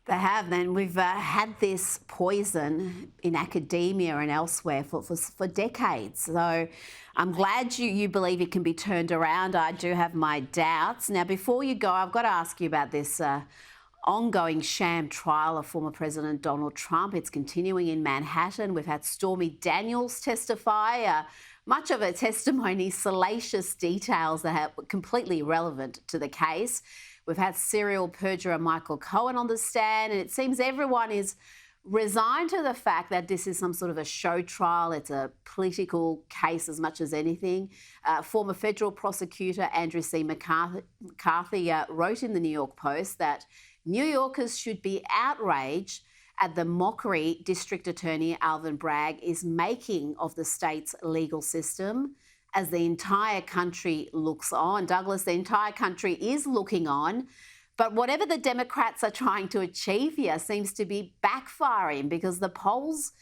They have. Then we've had this poison in academia and elsewhere for decades. So I'm glad you believe it can be turned around. I do have my doubts. Now, before you go, I've got to ask you about this ongoing sham trial of former President Donald Trump. It's continuing in Manhattan. We've had Stormy Daniels testify. Much of her testimony, salacious details that are completely irrelevant to the case. We've had serial perjurer Michael Cohen on the stand, and it seems everyone is resigned to the fact that this is some sort of a show trial. It's a political case as much as anything. Former federal prosecutor Andrew C. McCarthy wrote in the New York Post that New Yorkers should be outraged at the mockery District Attorney Alvin Bragg is making of the state's legal system as the entire country looks on. Douglas, the entire country is looking on. But whatever the Democrats are trying to achieve here seems to be backfiring because the polls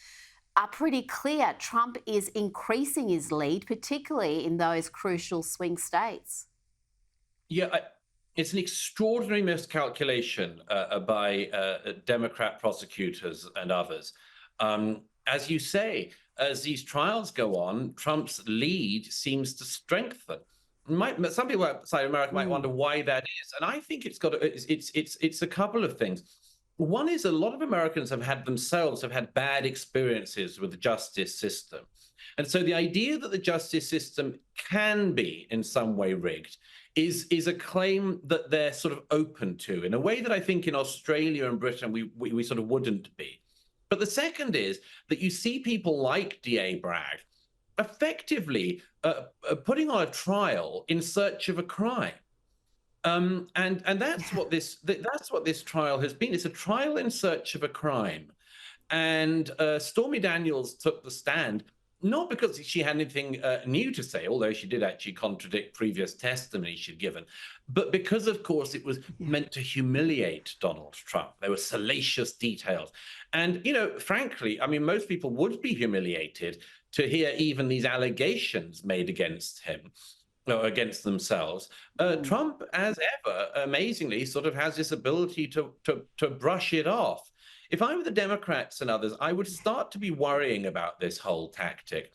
are pretty clear. Trump is increasing his lead, particularly in those crucial swing states. Yeah, it's an extraordinary miscalculation by Democrat prosecutors and others. As you say, as these trials go on, Trump's lead seems to strengthen. Some people outside America might wonder why that is, and I think it's a couple of things. One is a lot of Americans have had bad experiences with the justice system, and so the idea that the justice system can be in some way rigged is a claim that they're sort of open to in a way that I think in Australia and Britain we sort of wouldn't be. But the second is that you see people like DA Bragg effectively putting on a trial in search of a crime. And that's what this trial has been. It's a trial in search of a crime. And Stormy Daniels took the stand, not because she had anything new to say, although she did actually contradict previous testimony she'd given, but because, of course, it was meant to humiliate Donald Trump. There were salacious details. And, frankly, I mean, most people would be humiliated to hear even these allegations made against him, or against themselves. Trump, as ever, amazingly, sort of has this ability to brush it off. If I were the Democrats and others, I would start to be worrying about this whole tactic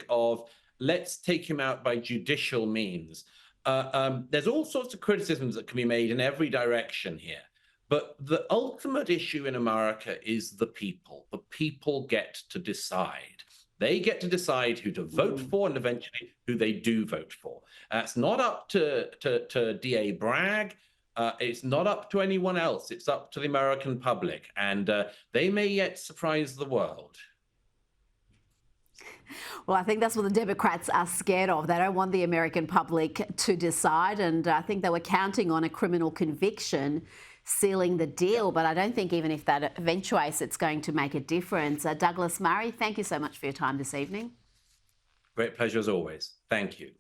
of let's take him out by judicial means. There's all sorts of criticisms that can be made in every direction here. But the ultimate issue in America is the people. The people get to decide. They get to decide who to vote for and eventually who they do vote for. It's not up to DA Bragg. It's not up to anyone else. It's up to the American public. And they may yet surprise the world. Well, I think that's what the Democrats are scared of. They don't want the American public to decide. And I think they were counting on a criminal conviction sealing the deal. But I don't think even if that eventuates, it's going to make a difference. Douglas Murray, thank you so much for your time this evening. Great pleasure as always. Thank you.